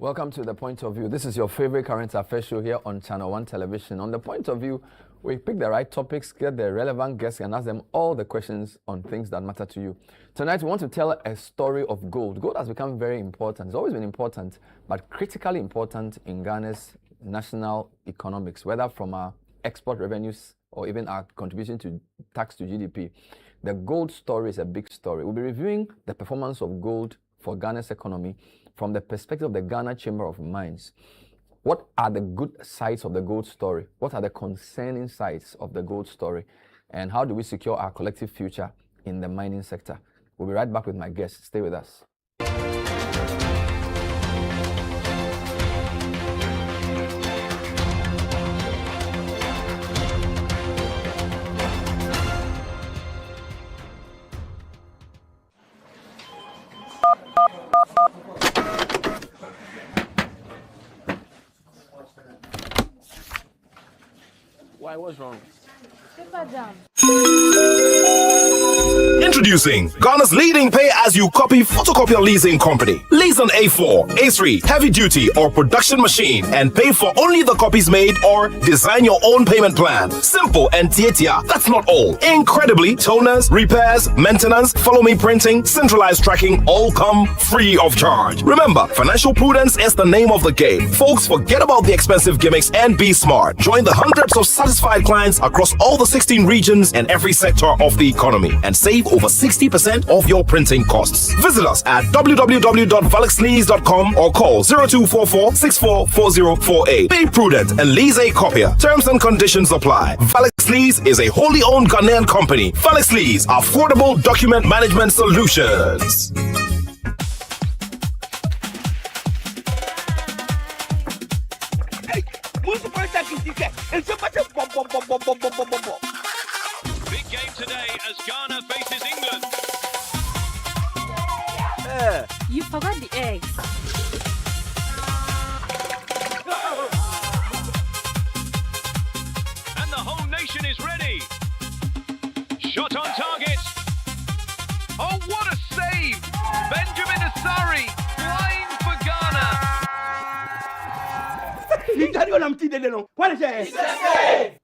Welcome to The Point of View. This is your favorite current affairs show here on Channel 1 Television. On The Point of View, we pick the right topics, get the relevant guests, and ask them all the questions on things that matter to you. Tonight, we want to tell a story of gold. Gold has become very important. It's always been important, but critically important in Ghana's national economics, whether from our export revenues or even our contribution to tax to GDP. The gold story is a big story. We'll be reviewing the performance of gold for Ghana's economy from the perspective of the Ghana Chamber of Mines. What are the good sides of the gold story? What are the concerning sides of the gold story? And how do we secure our collective future in the mining sector? We'll be right back with my guests. Stay with us. Why? What's wrong? Paper jam. Introducing Ghana's leading pay-as-you-copy photocopier leasing company. Lease an A4, A3, heavy-duty or production machine and pay for only the copies made or design your own payment plan. Simple and tietia. That's not all. Incredibly, toners, repairs, maintenance, follow-me printing, centralized tracking all come free of charge. Remember, financial prudence is the name of the game. Folks, forget about the expensive gimmicks and be smart. Join the hundreds of satisfied clients across all the 16 regions and every sector of the economy and save over 60% of your printing costs. Visit us at www.valexlease.com or call 0244-644048. Be prudent and lease a copier. Terms and conditions apply. Valex Lease is a wholly owned Ghanaian company. Valex Lease, affordable document management solutions. Big game today as Ghana faces England. You forgot the eggs. And the whole nation is ready. Shot on target. Oh, what a save! Benjamin Asari flying for Ghana.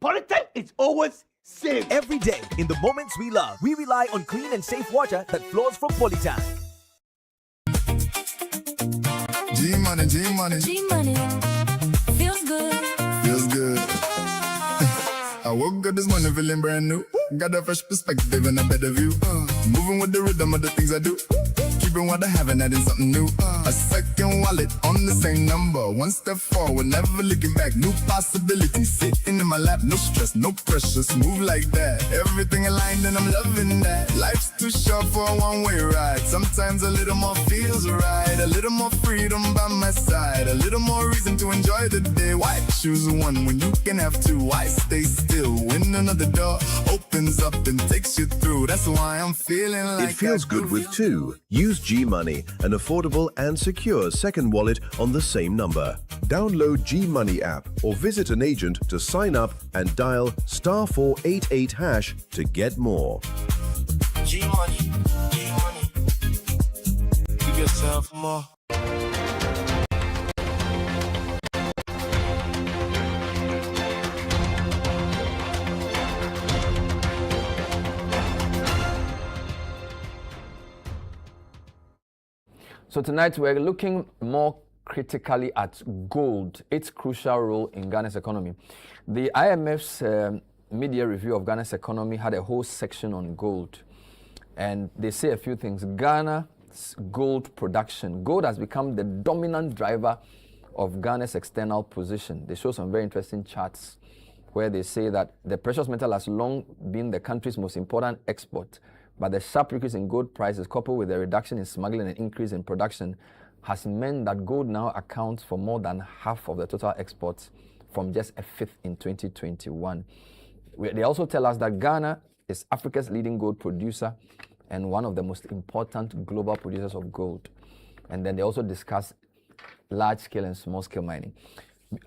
Politics is always safe. Every day, in the moments we love, we rely on clean and safe water that flows from Polytank. G-Money, G-Money, G-Money feels good. feels good. I woke up this morning feeling brand new. Got a fresh perspective and a better view. Moving with the rhythm of the things I do. Keeping what I have and adding something new. A second wallet on the same number. One step forward, never looking back. New possibilities sitting in my lap. No stress, no pressure, smooth like that. Everything aligned and I'm loving that. Life's too short for a one-way ride. Sometimes a little more feels right. A little more freedom by my side. A little more reason to enjoy the day. Why choose one when you can have two? Why stay still when another door opens up and takes you through? That's why I'm feeling like It feels good with two. Use G-Money, an affordable and secure second wallet on the same number. Download G-Money app or visit an agent to sign up and dial *488# to get more. G-Money, G-Money. Give yourself more. So tonight we're looking more critically at gold, its crucial role in Ghana's economy. The IMF's media review of Ghana's economy had a whole section on gold. And they say a few things. Ghana's gold production. Gold has become the dominant driver of Ghana's external position. They show some very interesting charts where they say that the precious metal has long been the country's most important export. But the sharp increase in gold prices, coupled with the reduction in smuggling and increase in production, has meant that gold now accounts for more than half of the total exports, from just a fifth in 2021. They also tell us that Ghana is Africa's leading gold producer and one of the most important global producers of gold. And then they also discuss large-scale and small-scale mining.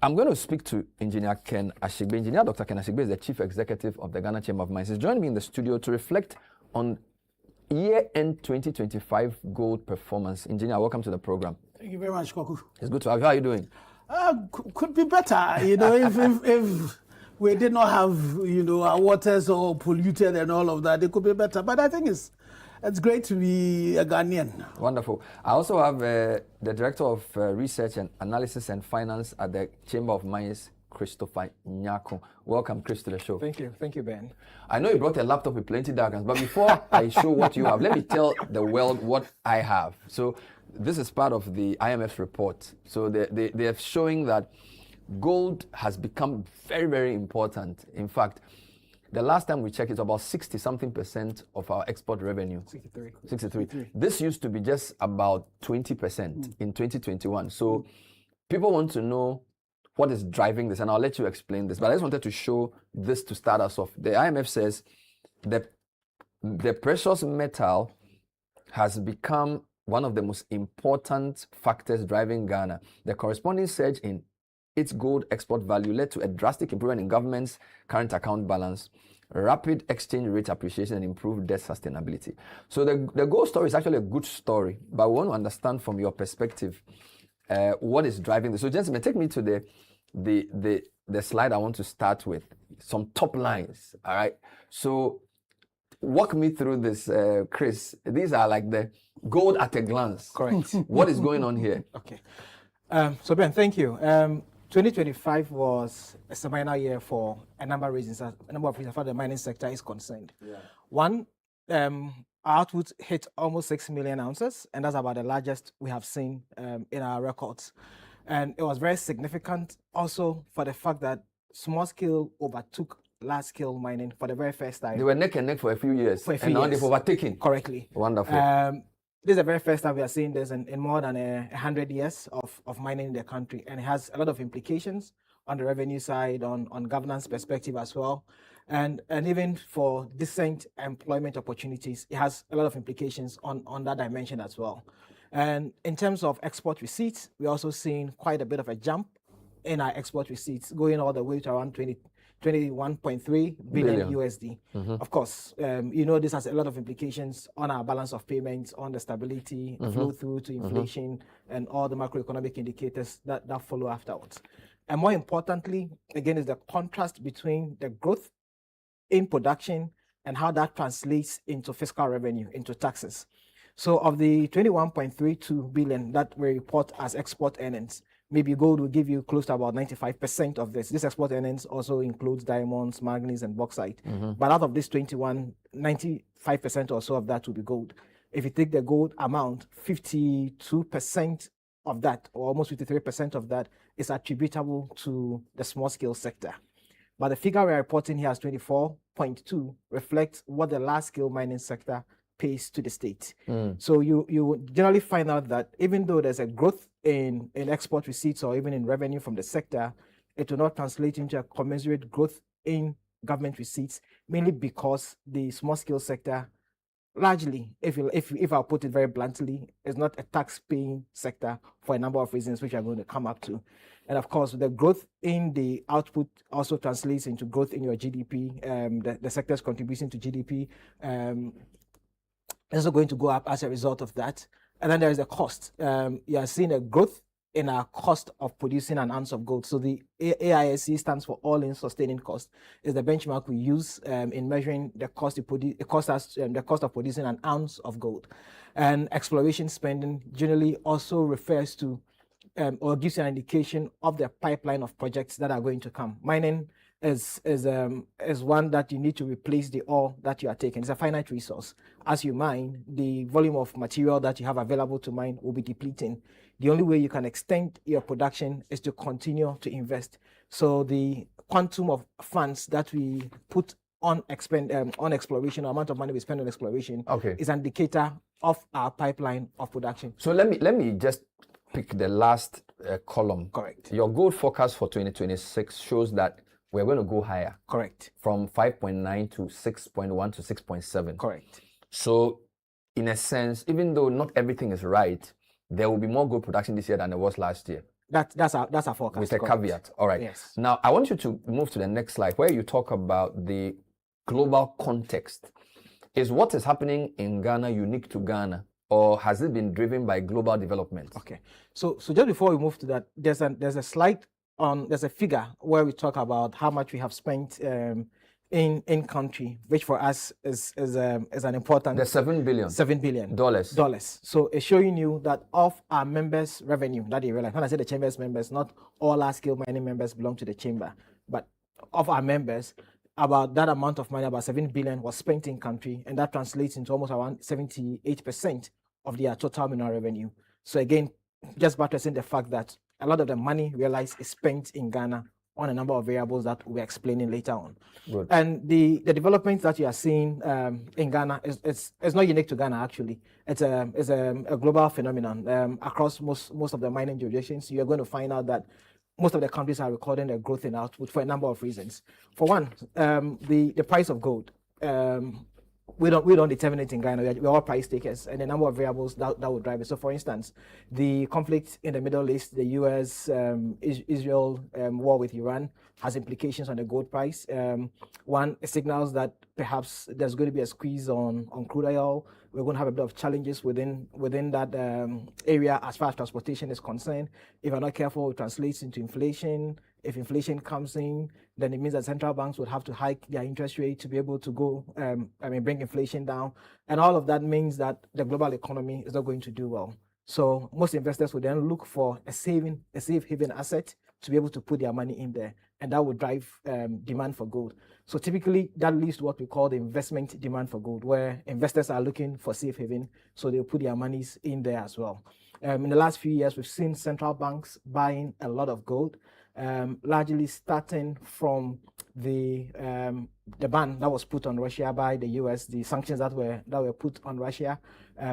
I'm going to speak to Engineer Ken Ashigbe. Engineer Dr. Ken Ashigbe is the Chief Executive of the Ghana Chamber of Mines. He's joining me in the studio to reflect on year-end 2025 gold performance. Engineer, welcome to the program. Thank you very much, Kwaku. It's good to have you. How are you doing? Could be better, if we did not have, our waters all polluted and all of that, it could be better. But I think it's great to be a Ghanaian. Wonderful. I also have the Director of Research and Analysis and Finance at the Chamber of Mines, Christopher Nyako. Welcome, Chris, to the show. Thank you, Ben. I know you brought a laptop with plenty diagrams, but before I show what you have, let me tell the world what I have. So this is part of the IMF's report. So they're showing that gold has become very, very important. In fact, the last time we checked, it's about 60-something% of our export revenue. 63. This used to be just about 20% in 2021. So people want to know what is driving this, and I'll let you explain this. But I just wanted to show this to start us off. The IMF says that the precious metal has become one of the most important factors driving Ghana. The corresponding surge in its gold export value led to a drastic improvement in government's current account balance, rapid exchange rate appreciation, and improved debt sustainability. So the gold story is actually a good story, but we want to understand from your perspective what is driving this. So gentlemen, take me to the slide I want to start with, some top lines, all right? So walk me through this, Chris. These are like the gold at a glance. Correct. What is going on here? Okay. So Ben, thank you. 2025 was a seminal year for a number of reasons. A number of reasons for the mining sector is concerned. Yeah. One, our output hit almost 6 million ounces, and that's about the largest we have seen in our records. And it was very significant also for the fact that small scale overtook large scale mining for the very first time. They were neck and neck for a few years, and now they've overtaken. Correctly. Wonderful. This is the very first time we are seeing this in more than 100 years of mining in the country, and it has a lot of implications on the revenue side, on governance perspective as well, and even for decent employment opportunities. It has a lot of implications on that dimension as well. And in terms of export receipts, we're also seeing quite a bit of a jump in our export receipts, going all the way to around 21.3 billion USD. Of course, this has a lot of implications on our balance of payments, on the stability, flow through to inflation, and all the macroeconomic indicators that follow afterwards. And more importantly, again, is the contrast between the growth in production and how that translates into fiscal revenue, into taxes. So of the 21.32 billion that we report as export earnings, maybe gold will give you close to about 95% of this. This export earnings also includes diamonds, manganese, and bauxite. But out of this 95% or so of that will be gold. If you take the gold amount, 52% of that, or almost 53% of that, is attributable to the small scale sector. But the figure we're reporting here as 24.2 reflects what the large scale mining sector pays to the state. So you generally find out that even though there's a growth in export receipts or even in revenue from the sector, it will not translate into a commensurate growth in government receipts, mainly because the small scale sector largely, if I'll put it very bluntly, is not a tax-paying sector for a number of reasons, which I'm going to come up to. And of course, the growth in the output also translates into growth in your GDP. The sector's contribution to GDP is also going to go up as a result of that. And then there is the cost. You are seeing a growth in our cost of producing an ounce of gold. So the AISC stands for all-in sustaining cost. Is the benchmark we use in measuring the cost of producing an ounce of gold. And exploration spending generally also refers to or gives you an indication of the pipeline of projects that are going to come. Mining is one that you need to replace the ore that you are taking. It's a finite resource. As you mine, the volume of material that you have available to mine will be depleting. The only way you can extend your production is to continue to invest. So the quantum of funds that we put on exploration, or amount of money we spend on exploration, is an indicator of our pipeline of production. So let me just pick the last column. Correct. Your gold forecast for 2026 shows that we're going to go higher. Correct. From 5.9 to 6.1 to 6.7. Correct. So in a sense, even though not everything is right, there will be more gold production this year than there was last year. That's our forecast. With a caveat. All right. Yes. Now, I want you to move to the next slide where you talk about the global context. Is what is happening in Ghana unique to Ghana? or has it been driven by global development? Okay. So just before we move to that, there's a slide there's a figure where we talk about how much we have spent in country, which for us is an important. The $7 billion dollars. So it's showing you that of our members' revenue that they realize. When I say the chamber's members, not all our scale mining members belong to the chamber, but of our members, about that amount of money, about 7 billion, was spent in country, and that translates into almost around 78% of their total mineral revenue. So again, just buttressing the fact that a lot of the money realized is spent in Ghana on a number of variables that we're explaining later on. Good. And the developments that you are seeing in Ghana is not unique to Ghana, actually. It's a global phenomenon. Across most of the mining jurisdictions, you're going to find out that most of the countries are recording a growth in output for a number of reasons. For one, the price of gold. We don't determine it in Ghana. We're all price takers, and a number of variables that will drive it. So, for instance, the conflict in the Middle East, the U.S. Israel war with Iran has implications on the gold price. One, it signals that perhaps there's going to be a squeeze on crude oil. We're going to have a bit of challenges within that area as far as transportation is concerned. If we're not careful, it translates into inflation. If inflation comes in, then it means that central banks would have to hike their interest rate to be able to bring inflation down. And all of that means that the global economy is not going to do well. So most investors would then look for a safe haven asset to be able to put their money in there. And that would drive demand for gold. So typically that leads to what we call the investment demand for gold, where investors are looking for safe haven, so they'll put their monies in there as well. In the last few years, we've seen central banks buying a lot of gold. Largely starting from the ban that was put on Russia by the U.S., the sanctions that were put on Russia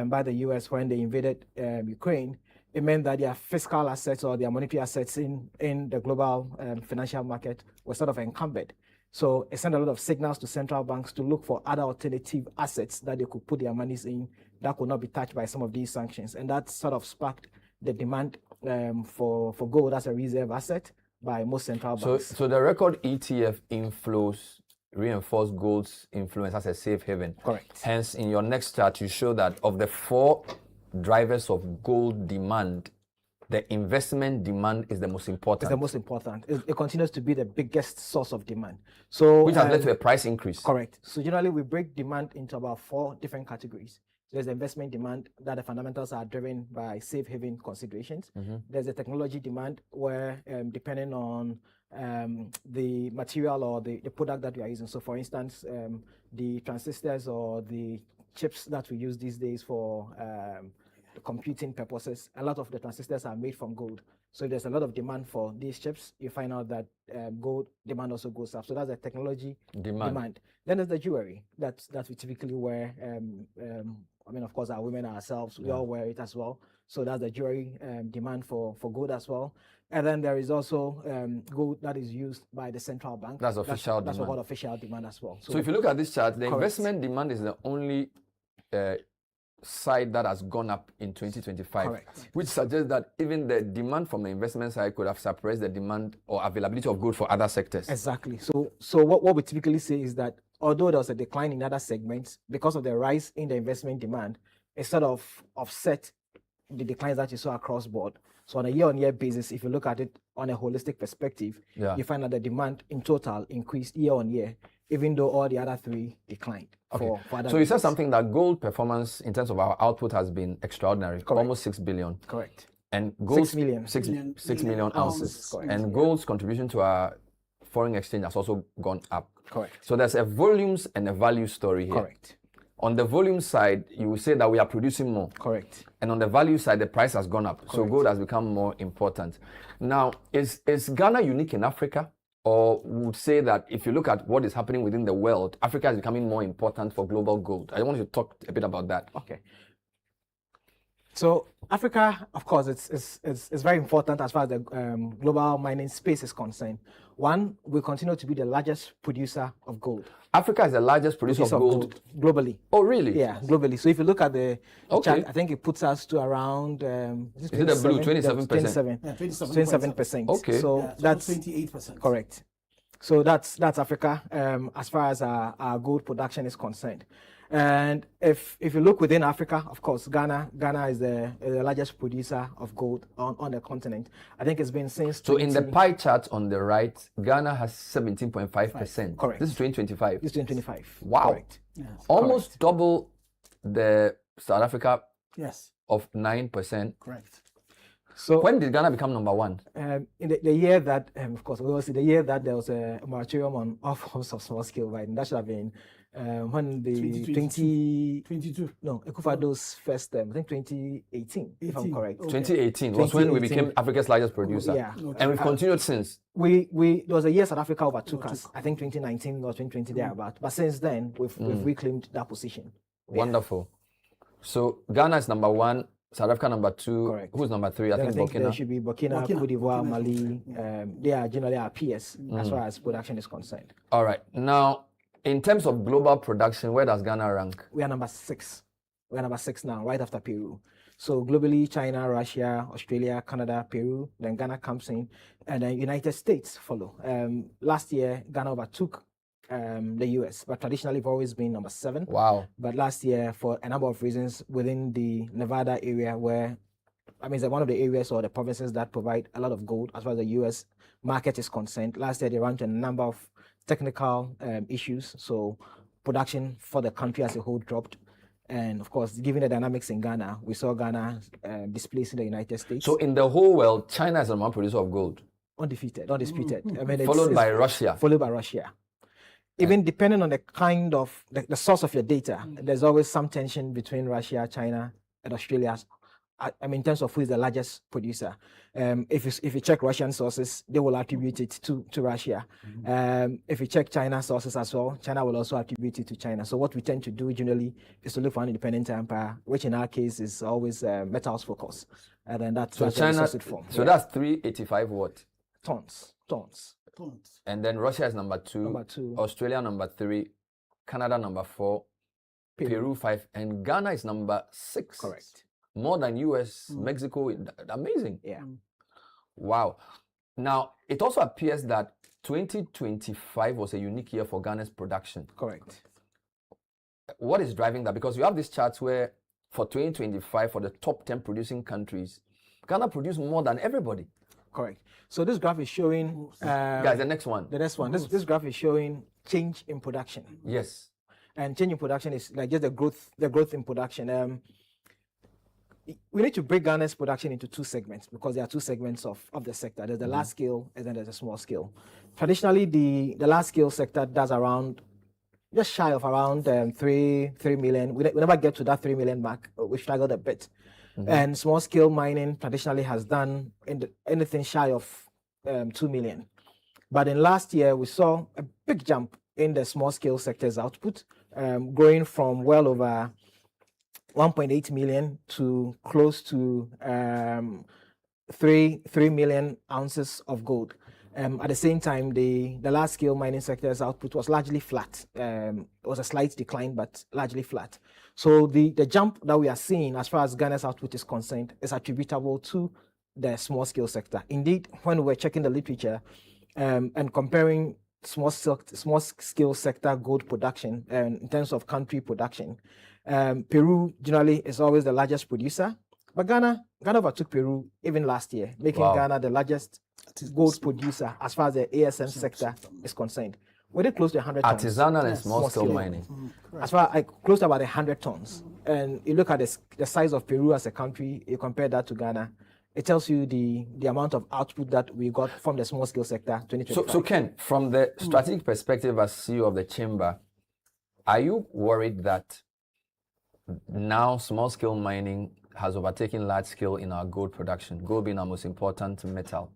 by the U.S. when they invaded Ukraine. It meant that their fiscal assets or their monetary assets in the global financial market were sort of encumbered. So it sent a lot of signals to central banks to look for other alternative assets that they could put their monies in that could not be touched by some of these sanctions. And that sort of sparked the demand for gold as a reserve asset by most central banks. So the record ETF inflows reinforce gold's influence as a safe haven. Correct. Hence, in your next chart, you show that of the 4 drivers of gold demand, the investment demand is the most important. It's the most important. It continues to be the biggest source of demand. So which has led to a price increase. Correct. So generally, we break demand into about 4 different categories. There's the investment demand that the fundamentals are driven by safe haven considerations. Mm-hmm. There's a technology demand where, depending on the material or the product that you are using. So, for instance, the transistors or the chips that we use these days for computing purposes, a lot of the transistors are made from gold. So if there's a lot of demand for these chips, you find out that gold demand also goes up. So that's the technology demand. Then there's the jewelry that we typically wear. Of course, our women ourselves, we all wear it as well. So that's the jewelry demand for gold as well. And then there is also gold that is used by the central bank. That's official demand. That's what official demand as well. So if you look at this chart, the investment demand is the only side that has gone up in 2025. Correct. Which suggests that even the demand from the investment side could have suppressed the demand or availability of gold for other sectors. Exactly. So what we typically say is that although there was a decline in other segments, because of the rise in the investment demand, it sort of offset the declines that you saw across board. So on a year-on-year basis, if you look at it on a holistic perspective, you find that the demand in total increased year-on-year, even though all the other 3 declined. Okay. So you said something that gold performance in terms of our output has been extraordinary, almost 6 billion. Correct. And gold 6 million. 6 million ounces. Correct. And gold's contribution to our foreign exchange has also gone up. Correct. So there's a volumes and a value story here. Correct. On the volume side, you will say that we are producing more. Correct. And on the value side, the price has gone up. Correct. So gold has become more important. Now, is Ghana unique in Africa? Or would say that if you look at what is happening within the world, Africa is becoming more important for global gold. I want you to talk a bit about that. Okay. So Africa, of course, it's very important as far as the global mining space is concerned. One, we continue to be the largest producer of gold. Africa is the largest producer of gold globally. Oh, really? Yeah, globally. So if you look at the chart, I think it puts us to around. Is it the blue? 27%. 27%. Okay. So that's 28%. Correct. So that's Africa as far as our gold production is concerned. And if you look within Africa, of course, Ghana is the largest producer of gold on the continent. I think it's been since. So in the pie chart on the right, Ghana has 17.5%. Correct. This is 2025. This is 2025. Wow. Correct. Yes. Almost double the South Africa Yes. of 9%. Correct. So when did Ghana become number one? In the year that, of course, we will see the year that there was a moratorium on all forms of small scale mining. That should have been when the 2022. No, Ekufado's first term, I think 2018, if I'm correct. Okay. 2018 was when we became Africa's largest producer. Yeah. And we've continued since. There was a year South Africa overtook us. I think 2019 or 2020 thereabout. But since then, we've reclaimed that position. Wonderful. So Ghana is number one, South Africa number two. Correct. Who's number three? I think Burkina. There should be Burkina, Cote d'Ivoire, Mali. They are generally our peers as far as production is concerned. All right. Now, in terms of global production, where does Ghana rank? We are number 6. We are number 6 now, right after Peru. So globally, China, Russia, Australia, Canada, Peru, then Ghana comes in, and then United States follow. Last year, Ghana overtook the US, but traditionally we've always been number 7. Wow. But last year, for a number of reasons within the Nevada area, where it's one of the areas or the provinces that provide a lot of gold as far as the US market is concerned. Last year, they ran into a number of technical issues, so production for the country as a whole dropped. And of course, given the dynamics in Ghana, we saw Ghana displacing the United States. So in the whole world, China is the number one producer of gold. Undefeated, undisputed. Followed by Russia. Followed by Russia. Even depending on the kind of the source of your data, there's always some tension between Russia, China, and Australia. In terms of who is the largest producer. If you check Russian sources, they will attribute it to Russia. If you check China sources as well, China will also attribute it to China. So what we tend to do generally is to look for an independent empire, which in our case is always metals focus. And then that's so what China. it for. So that's 385 what? Tons. And then Russia is number 2. Number 2. Australia number 3. Canada number 4. Peru 5. And Ghana is number 6. Correct. More than US, Mexico. Amazing. Yeah. Wow. Now, it also appears that 2025 was a unique year for Ghana's production. Correct. What is driving that? Because you have these charts where for 2025, for the top 10 producing countries, Ghana produced more than everybody. Correct. So this graph is showing... Guys, the next one. The next one. This graph is showing change in production. Yes. And change in production is like just the growth in production. We need to break Ghana's production into 2 segments because there are 2 segments of the sector. There's the large scale and then there's a small scale. Traditionally, the large scale sector does just shy of around 3 million. We never get to that 3 million mark. We struggled a bit. And small scale mining traditionally has done anything shy of 2 million. But in last year, we saw a big jump in the small scale sector's output, growing from well over 1.8 million to close to 3 million ounces of gold. At the same time, the large scale mining sector's output was largely flat. It was a slight decline, but largely flat. So the jump that we are seeing as far as Ghana's output is concerned is attributable to the small scale sector. Indeed, when we were checking the literature and comparing small scale sector gold production in terms of country production, Peru generally is always the largest producer, but Ghana overtook Peru even last year, making Ghana the largest gold producer as far as the ASM sector is concerned. We did close to 100 tons. Artisanal and small scale mining. As far as close to about 100 tons. And you look at the size of Peru as a country, you compare that to Ghana, it tells you the amount of output that we got from the small scale sector 2025. So Ken, from the strategic perspective as CEO of the chamber, are you worried that now small scale mining has overtaken large scale in our gold production, gold being our most important metal?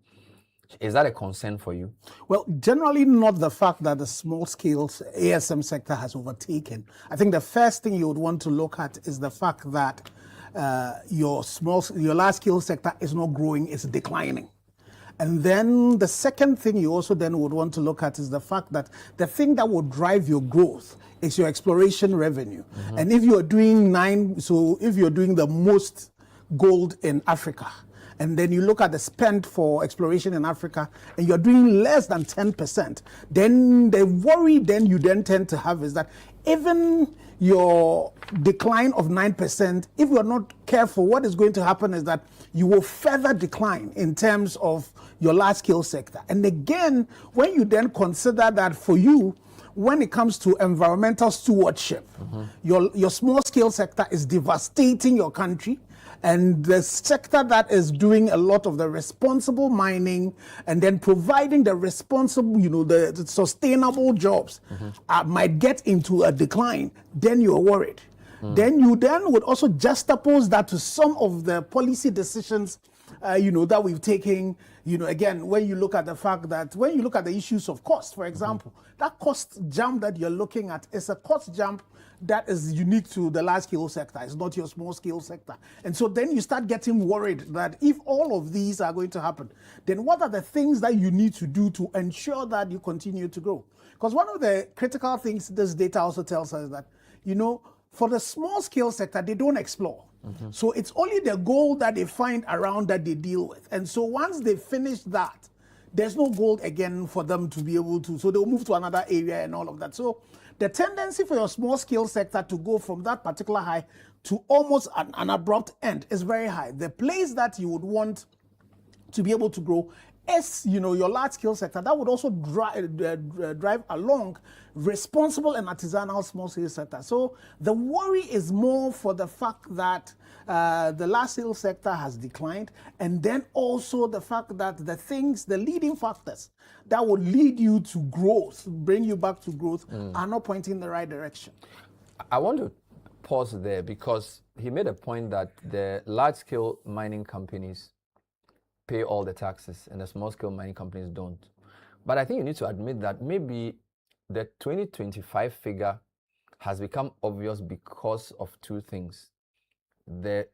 Is that a concern for you? Well, generally not the fact that the small scale ASM sector has overtaken. I think the first thing you would want to look at is the fact that your large scale sector is not growing, it's declining. And then the second thing you also then would want to look at is the fact that the thing that will drive your growth is your exploration revenue. And if you're doing if you're doing the most gold in Africa, and then you look at the spend for exploration in Africa, and you're doing less than 10%, then the worry then you then tend to have is that even your decline of 9%, if you are not careful, what is going to happen is that you will further decline in terms of your large-scale sector. And again, when you then consider that for you, when it comes to environmental stewardship, your small-scale sector is devastating your country, and the sector that is doing a lot of the responsible mining and then providing the responsible, the sustainable jobs might get into a decline, then you're worried. Then you would also juxtapose that to some of the policy decisions that we've taken. Again, when you look at the fact that when you look at the issues of cost, for example, that cost jump that you're looking at is a cost jump that is unique to the large-scale sector. It's not your small-scale sector. And so then you start getting worried that if all of these are going to happen, then what are the things that you need to do to ensure that you continue to grow? Because one of the critical things this data also tells us is that, for the small-scale sector, they don't explore. So it's only the gold that they find around that they deal with. And so once they finish that, there's no gold again for them to be able to, so they'll move to another area and all of that. So the tendency for your small scale sector to go from that particular high to almost an abrupt end is very high. The place that you would want to be able to grow is, your large scale sector. That would also drive along responsible and artisanal small scale sector. So the worry is more for the fact that the large scale sector has declined, and then also the fact that the leading factors that would lead you to growth, bring you back to growth, are not pointing in the right direction. I want to pause there because he made a point that the large-scale mining companies pay all the taxes and the small-scale mining companies don't. But I think you need to admit that maybe the 2025 figure has become obvious because of two things. The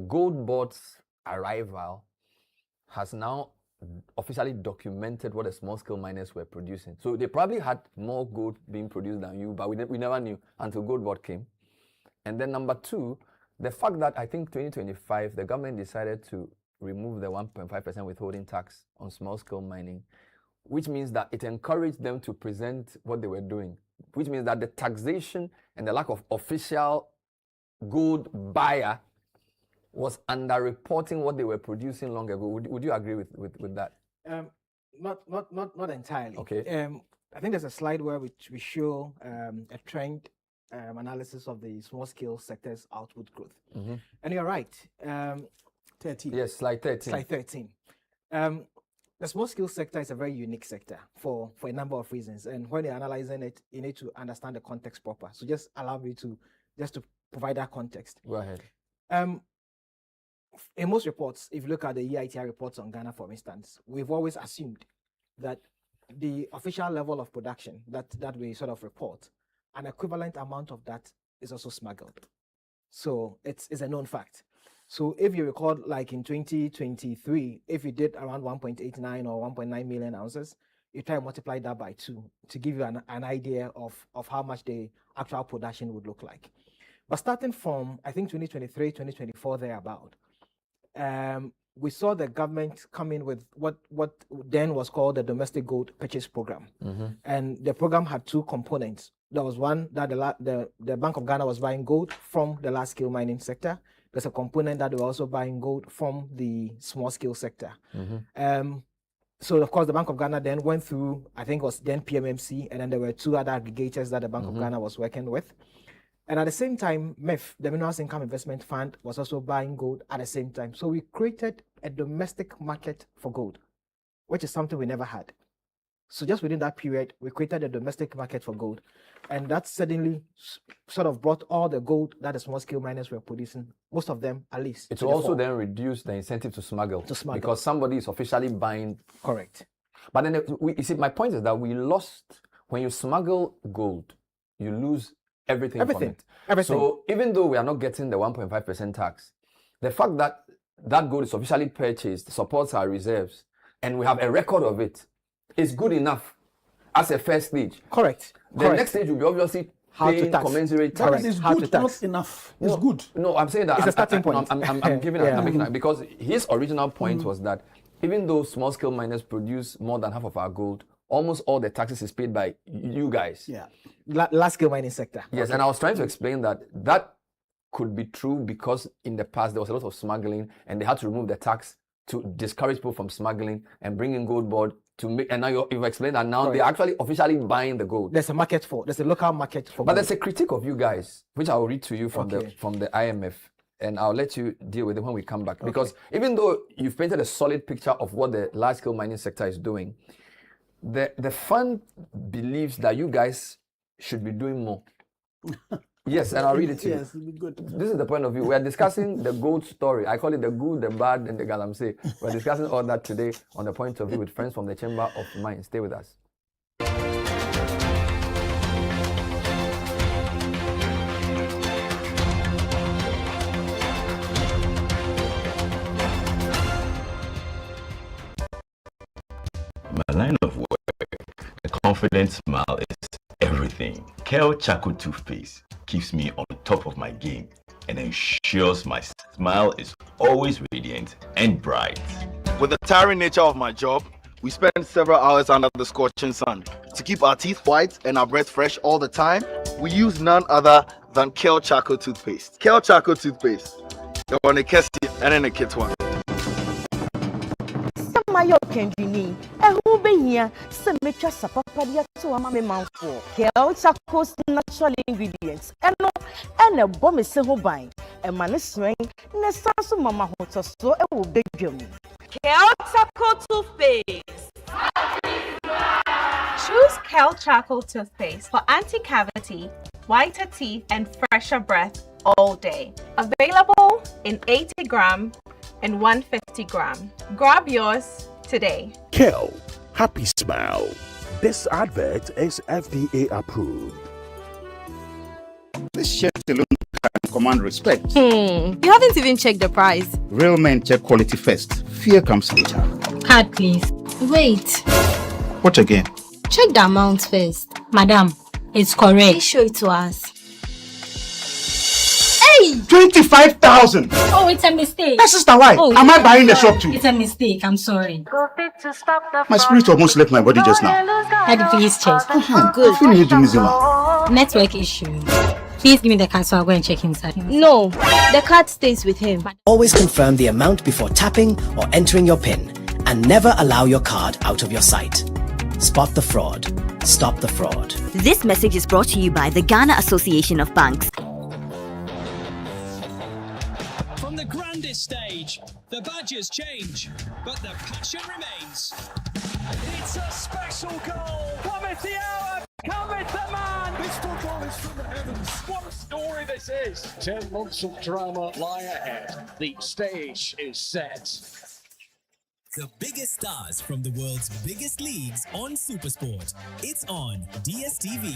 gold board's arrival has now officially documented what the small-scale miners were producing. So they probably had more gold being produced than you, but we never knew until gold board came. And then number two, the fact that I think 2025, the government decided to remove the 1.5% withholding tax on small-scale mining, which means that it encouraged them to present what they were doing, which means that the taxation and the lack of official gold buyer was underreporting what they were producing long ago. Would you agree with that? Not entirely. Okay. I think there's a slide where we show a trend analysis of the small scale sector's output growth. And you're right. 13. Yes, slide 13. Slide 13. The small scale sector is a very unique sector for a number of reasons. And when you're analyzing it, you need to understand the context proper. So just allow me to provide that context. Go ahead. In most reports, if you look at the EITI reports on Ghana, for instance, we've always assumed that the official level of production that we sort of report, an equivalent amount of that is also smuggled. So it's a known fact. So if you record, like in 2023, if you did around 1.89 or 1.9 million ounces, you try and multiply that by 2 to give you an idea of how much the actual production would look like. But starting from, I think, 2023, 2024, thereabout, we saw the government come in with what then was called the Domestic Gold Purchase Program. And the program had two components. There was one that the Bank of Ghana was buying gold from the large-scale mining sector. There's a component that they were also buying gold from the small-scale sector. So, of course, the Bank of Ghana then went through, I think it was then PMMC, and then there were two other aggregators that the Bank of Ghana was working with. And at the same time, MEF, the Minerals Income Investment Fund, was also buying gold at the same time. So we created a domestic market for gold, which is something we never had. So just within that period, we created a domestic market for gold. And that suddenly sort of brought all the gold that the small-scale miners were producing, most of them at least. It will also then reduce the incentive to smuggle. Because somebody is officially buying. Correct. But then, you see, my point is that we lost, when you smuggle gold, you lose everything from it. So even though we are not getting the 1.5% tax, the fact that that gold is officially purchased supports our reserves, and we have a record of it, is good enough as a first stage. Correct. The next stage will be obviously paying commensurate tax. It's good, not enough. It's good. No, I'm saying that it's a starting point. I'm giving I'm making that because his original point was that even though small-scale miners produce more than half of our gold, almost all the taxes is paid by you guys. Yeah. Large scale mining sector. Yes, and I was trying to explain that could be true because in the past there was a lot of smuggling and they had to remove the tax to discourage people from smuggling and bring in gold board to make, and now you've explained that now they're actually officially buying the gold. There's a local market for But gold. there's a critique of you guys, which I'll read to you from the IMF, and I'll let you deal with it when we come back. Because even though you've painted a solid picture of what the large-scale mining sector is doing, the fund believes that you guys should be doing more. Yes, and I'll read it to you. Yes, it'll be good. This is the point of view. We are discussing the gold story. I call it the good, the bad, and the Galamsey. We're discussing all that today on the point of view with friends from the Chamber of Mines. Stay with us. My line of work, a confident smile is everything. Kel Charcoal Toothpaste keeps me on top of my game and ensures my smile is always radiant and bright. With the tiring nature of my job, we spend several hours under the scorching sun. To keep our teeth white and our breath fresh all the time, we use none other than Kel Charcoal Toothpaste. Kel Charcoal Toothpaste. You're on a Kessie and in a kit one. Mayo Kendrini, and who be here, some make us a papadia to a mammy mouth for Kel Charcoal natural ingredients, and a bomb is so buying, and man is swing, and a sans of mamma hotel so it will big you. Kel Charcoal Toothpaste. Choose Kel Charcoal Toothpaste for anti-cavity, whiter teeth, and fresher breath all day. Available in 80 gram and 150 gram. Grab yours today. Kel, happy smile. This advert is FDA approved. This shirt alone can command respect. You haven't even checked the price. Real men check quality first. Fear comes later. Card, please. Wait. What again? Check the amount first. Madam, it's correct. Please show it to us. Hey! 25,000! Oh, it's a mistake. That's sister, why? Oh, am I buying the shop too? It's a mistake. I'm sorry. My spirit almost left my body just now. Daddy, please check. Good. I feel you, Jimmy. Network issue. Please give me the card so I'll go and check inside. No, the card stays with him. Always confirm the amount before tapping or entering your PIN, and never allow your card out of your sight. Spot the fraud. Stop the fraud. This message is brought to you by the Ghana Association of Banks. From the grandest stage, the badges change, but the passion remains. It's a special goal! Cometh the hour! Cometh the man! This football is from the heavens. What a story this is! 10 months of drama lie ahead. The stage is set. The biggest stars from the world's biggest leagues on Supersport. It's on DSTV.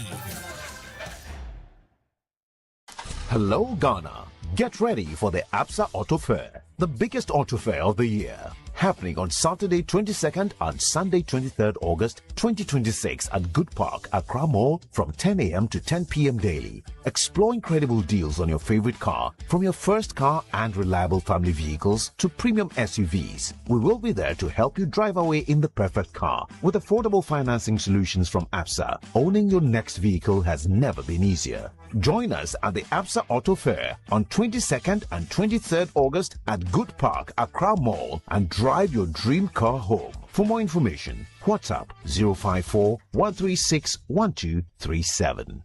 Hello, Ghana. Get ready for the ABSA Auto Fair, the biggest auto fair of the year. Happening on Saturday 22nd and Sunday 23rd August 2026 at Good Park, Accra Mall from 10 a.m. to 10 p.m. daily. Explore incredible deals on your favorite car, from your first car and reliable family vehicles to premium SUVs. We will be there to help you drive away in the perfect car with affordable financing solutions from ABSA. Owning your next vehicle has never been easier. Join us at the ABSA Auto Fair on 22nd and 23rd August at Good Park, Accra Mall, and drive your dream car home. For more information, WhatsApp 054 136 1237.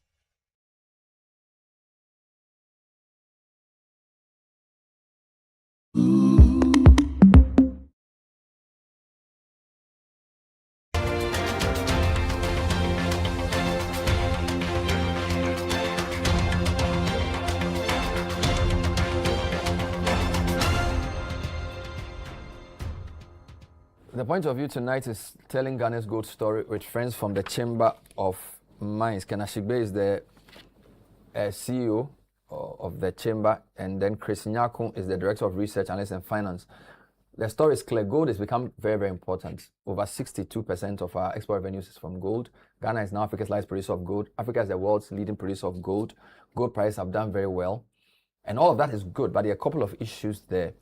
The point of view tonight is telling Ghana's gold story with friends from the Chamber of Mines. Kenashigbe is the CEO of the Chamber, and then Chris Nyakun is the Director of Research, Analysis and Finance. The story is clear. Gold has become very, very important. Over 62% of our export revenues is from gold. Ghana is now Africa's largest producer of gold. Africa is the world's leading producer of gold. Gold prices have done very well. And all of that is good, but there are a couple of issues there.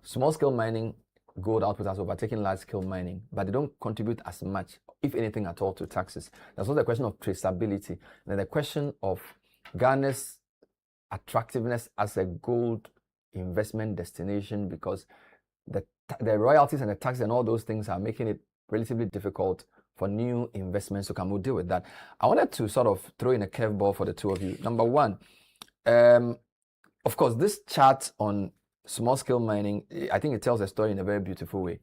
Small-scale mining gold output has overtaken large-scale mining, but they don't contribute as much if anything at all, to taxes. There's also the question of traceability, and the question of Ghana's attractiveness as a gold investment destination, because the royalties and the taxes and all those things are making it relatively difficult for new investments to come. We'll deal with that. I wanted to sort of throw in a curveball for the two of you. Number one, of course, this chart on small-scale mining, I think it tells a story in a very beautiful way.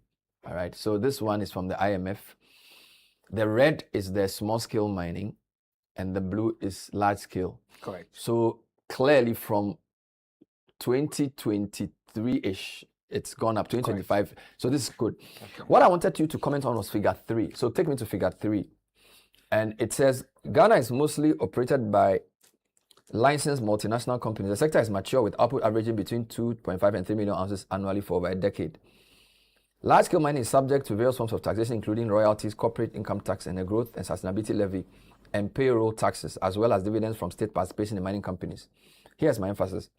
All right, so this one is from the IMF. The red is the small-scale mining, and the blue is large-scale. Correct. So clearly from 2023-ish, it's gone up, 2025. Correct. So this is good. Okay. What I wanted you to comment on was figure 3. So take me to figure 3. And it says, Ghana is mostly operated by licensed multinational companies. The sector is mature with output averaging between 2.5 and 3 million ounces annually for over a decade. Large-scale mining is subject to various forms of taxation, including royalties, corporate income tax, and a growth and sustainability levy, and payroll taxes, as well as dividends from state participation in mining companies. Here's my emphasis.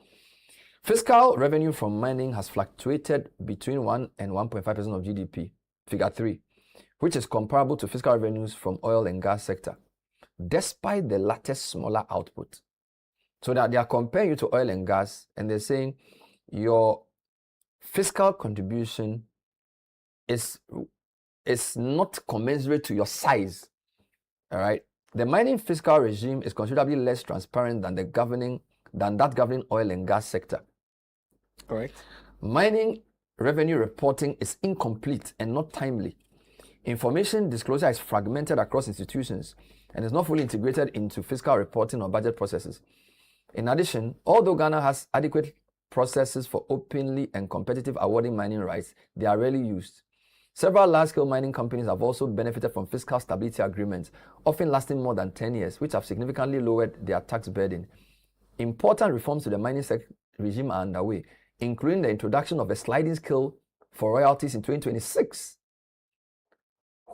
Fiscal revenue from mining has fluctuated between 1 and 1.5% of GDP, figure 3, which is comparable to fiscal revenues from oil and gas sector, despite the latter's smaller output. So that they are comparing you to oil and gas, and they're saying your fiscal contribution is not commensurate to your size. All right. The mining fiscal regime is considerably less transparent than that governing oil and gas sector. Correct. Mining revenue reporting is incomplete and not timely. Information disclosure is fragmented across institutions and is not fully integrated into fiscal reporting or budget processes. In addition, although Ghana has adequate processes for openly and competitive awarding mining rights, they are rarely used. Several large-scale mining companies have also benefited from fiscal stability agreements, often lasting more than 10 years, which have significantly lowered their tax burden. Important reforms to the mining regime are underway, including the introduction of a sliding scale for royalties in 2026,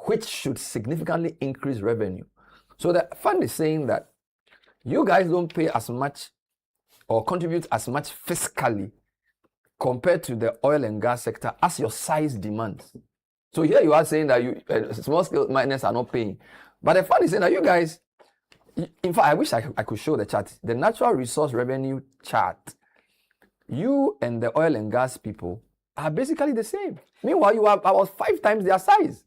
which should significantly increase revenue. So the fund is saying that you guys don't pay as much or contribute as much fiscally compared to the oil and gas sector as your size demands. So here you are saying that small scale miners are not paying. But the fund is saying that you guys, in fact, I wish I could show the chart. The natural resource revenue chart, you and the oil and gas people are basically the same. Meanwhile, you are about 5 times their size.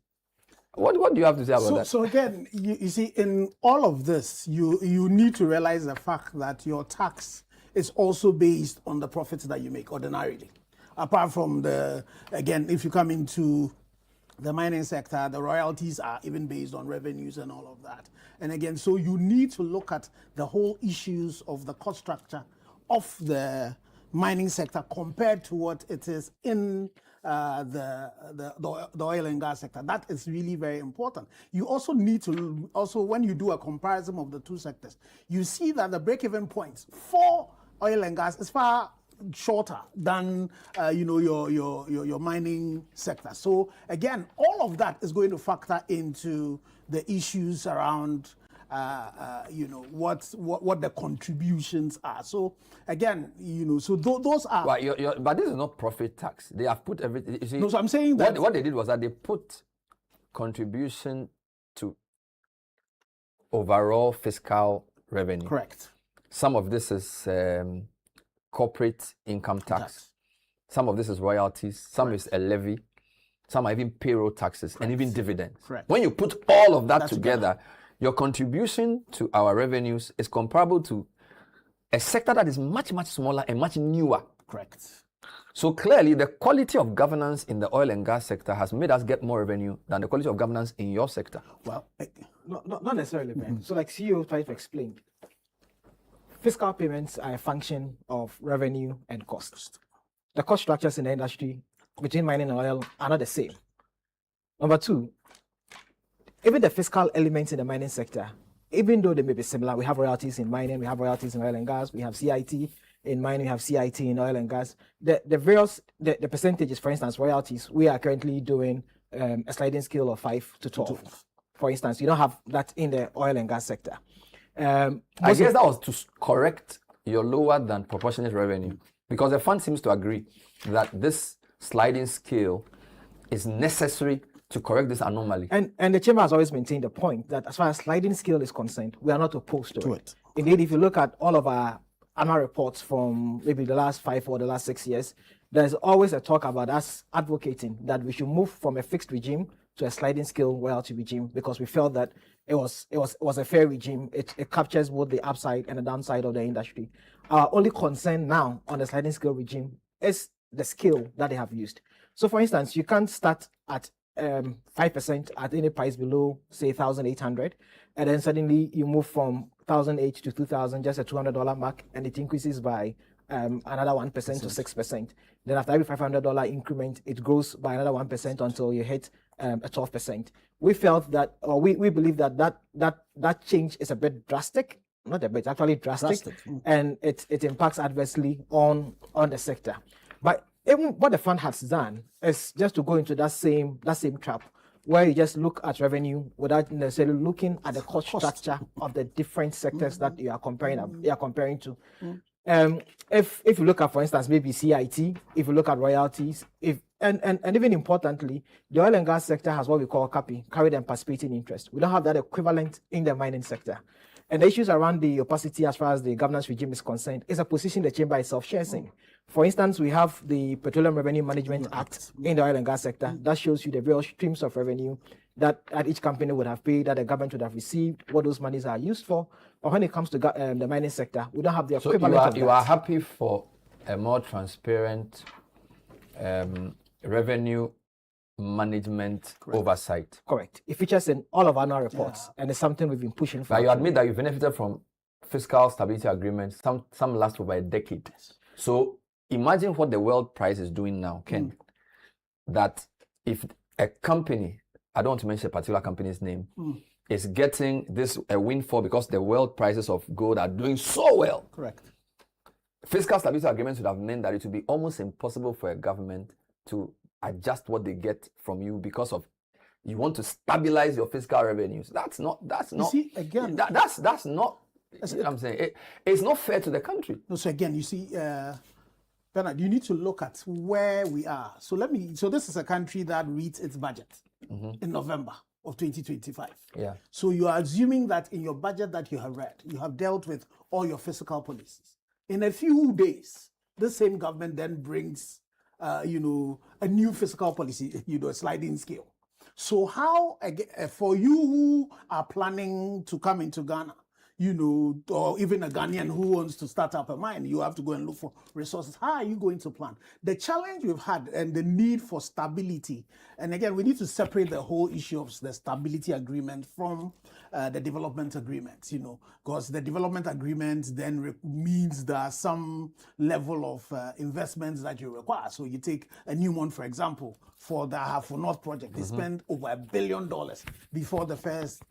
What do you have to say about that? So again, you see, in all of this, you need to realize the fact that your tax is also based on the profits that you make ordinarily. Apart from again, if you come into the mining sector, the royalties are even based on revenues and all of that. And again, so you need to look at the whole issues of the cost structure of the mining sector compared to what it is in the oil and gas sector. That is really very important. You also need to, when you do a comparison of the two sectors, you see that the break-even points for oil and gas is far shorter than your mining sector. So again, all of that is going to factor into the issues around what the contributions are. So again, so those are. Well, but this is not profit tax. They have put everything. You see, no, so I'm saying that what they did was that they put contribution to overall fiscal revenue. Correct. Some of this is corporate income tax. Some of this is royalties. Some is a levy. Some are even payroll taxes. Correct. And even dividends. Correct. When you put all of that together, your contribution to our revenues is comparable to a sector that is much, much smaller and much newer. Correct. So clearly, the quality of governance in the oil and gas sector has made us get more revenue than the quality of governance in your sector. Well, not necessarily, man. So like CEO tried to explain, fiscal payments are a function of revenue and costs. The cost structures in the industry between mining and oil are not the same. Number 2, even the fiscal elements in the mining sector, even though they may be similar, we have royalties in mining, we have royalties in oil and gas, we have CIT in mining, we have CIT in oil and gas. The percentages, for instance, royalties, we are currently doing a sliding scale of 5 to 12. For instance, you don't have that in the oil and gas sector. I guess that was to correct your lower than proportionate revenue, because the fund seems to agree that this sliding scale is necessary to correct this anomaly. And the chamber has always maintained the point that as far as sliding scale is concerned, we are not opposed to it. Indeed, if you look at all of our annual reports from maybe the last 5 or the last 6 years, there's always a talk about us advocating that we should move from a fixed regime to a sliding scale royalty regime, because we felt that it was a fair regime. It captures both the upside and the downside of the industry. Our only concern now on the sliding scale regime is the scale that they have used. So for instance, you can't start at 5% at any price below, say, 1,800, and then suddenly you move from 1,008 to 2,000, just a $200 mark, and it increases by another 1% to 6%. Then after every $500 increment, it grows by another 1% until you hit a 12%. We felt that, or we believe that change is a bit drastic, not a bit, actually drastic. And it impacts adversely on the sector. But even what the fund has done is just to go into that same trap, where you just look at revenue without necessarily looking at the cost structure of the different sectors that you are comparing to. If you look at, for instance, maybe CIT, if you look at royalties, and even importantly, the oil and gas sector has what we call CAPI, carried and participating interest. We don't have that equivalent in the mining sector. And the issues around the opacity as far as the governance regime is concerned is a position the chamber itself shares in. For instance, we have the Petroleum Revenue Management Act in the oil and gas sector that shows you the real streams of revenue that each company would have paid, that the government would have received, what those monies are used for. But when it comes to the mining sector, we don't have the equivalent of that. You are happy for a more transparent revenue management oversight. Correct. It features in all of our annual reports, and it's something we've been pushing for. But you admit that you benefited from fiscal stability agreements. Some last over a decade. So imagine what the world price is doing now, Ken. That if a company, I don't want to mention a particular company's name, is getting a windfall because the world prices of gold are doing so well. Correct. Fiscal stability agreements would have meant that it would be almost impossible for a government to adjust what they get from you because of you want to stabilize your fiscal revenues. That's not. You see, again, that's not. You know what I'm saying? It's not fair to the country. No, so again, you see, Bernard, you need to look at where we are. So this is a country that reads its budget in November of 2025. Yeah. So you are assuming that in your budget that you have read, you have dealt with all your fiscal policies. In a few days, the same government then brings, a new fiscal policy, a sliding scale. So how, for you who are planning to come into Ghana, or even a Ghanaian who wants to start up a mine, you have to go and look for resources. How are you going to plan? The challenge we've had and the need for stability, and again, we need to separate the whole issue of the stability agreement from the development agreement, because the development agreement then means there are some level of investments that you require. So you take a new one, for example, for the Ahafo North project, they spend over $1 billion before the first,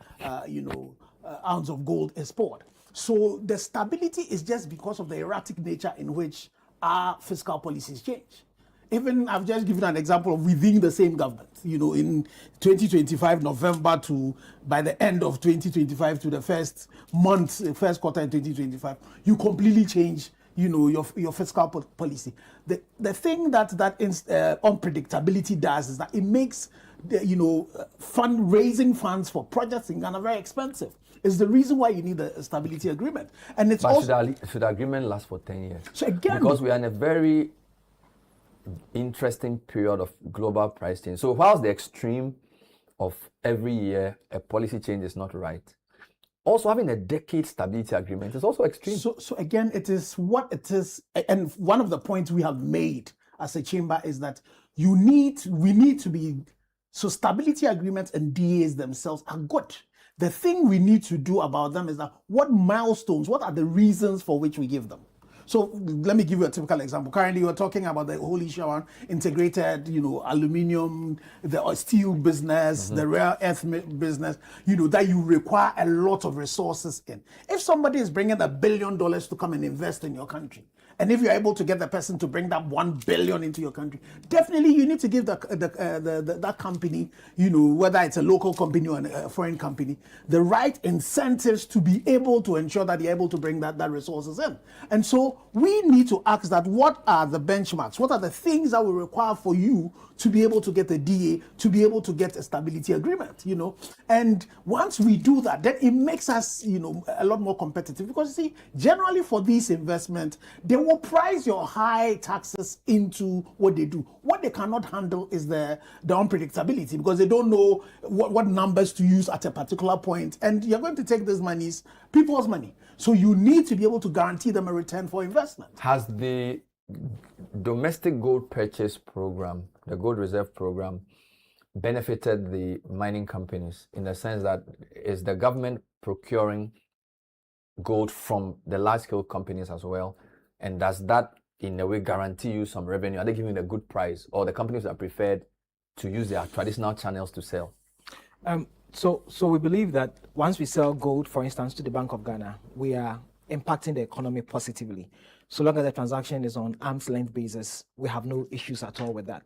ounce of gold is poured. So the stability is just because of the erratic nature in which our fiscal policies change. Even I've just given an example of within the same government, in 2025 November to by the end of 2025 to the first quarter in 2025, you completely change your fiscal policy. The thing that unpredictability does is that it makes raising funds for projects in Ghana very expensive. It's the reason why you need a stability agreement. And it's should the agreement last for 10 years? So again, because we are in a very interesting period of global price change. So whilst the extreme of every year a policy change is not right, also having a decade stability agreement is also extreme. So again, it is what it is. And one of the points we have made as a chamber is that we need to be, so stability agreements and DAs themselves are good. The thing we need to do about them is that what milestones, what are the reasons for which we give them? So let me give you a typical example. Currently, we're talking about the whole issue around integrated, aluminium, the steel business, the rare earth business, that you require a lot of resources in. If somebody is bringing $1 billion to come and invest in your country, and if you're able to get the person to bring that $1 billion into your country, definitely you need to give that company, whether it's a local company or a foreign company, the right incentives to be able to ensure that they're able to bring that resources in. And so we need to ask that what are the benchmarks? What are the things that will require for you to be able to get a DA, to be able to get a stability agreement, you know. And once we do that, then it makes us, you know, a lot more competitive, because you see, generally for these investments, they will price your high taxes into what they do. What they cannot handle is the unpredictability, because they don't know what numbers to use at a particular point. And you're going to take these monies, people's money. So you need to be able to guarantee them a return for investment. Has the domestic gold purchase program, the gold reserve program, benefited the mining companies in the sense that is the government procuring gold from the large-scale companies as well? And does that in a way guarantee you some revenue? Are they giving a good price, or the companies are preferred to use their traditional channels to sell? So we believe that once we sell gold, for instance, to the Bank of Ghana, we are impacting the economy positively. So long as the transaction is on arm's length basis, we have no issues at all with that.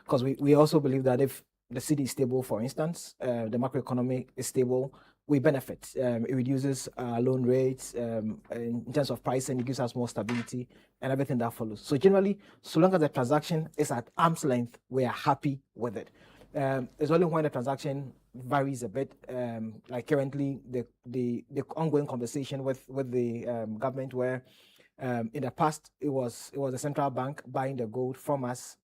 Because we also believe that if the city is stable, for instance, the macroeconomy is stable, we benefit. It reduces loan rates in terms of pricing, it gives us more stability and everything that follows. So generally, so long as the transaction is at arm's length, we are happy with it. It's only when the transaction varies a bit, like currently the ongoing conversation with the government, where in the past it was the central bank buying the gold from us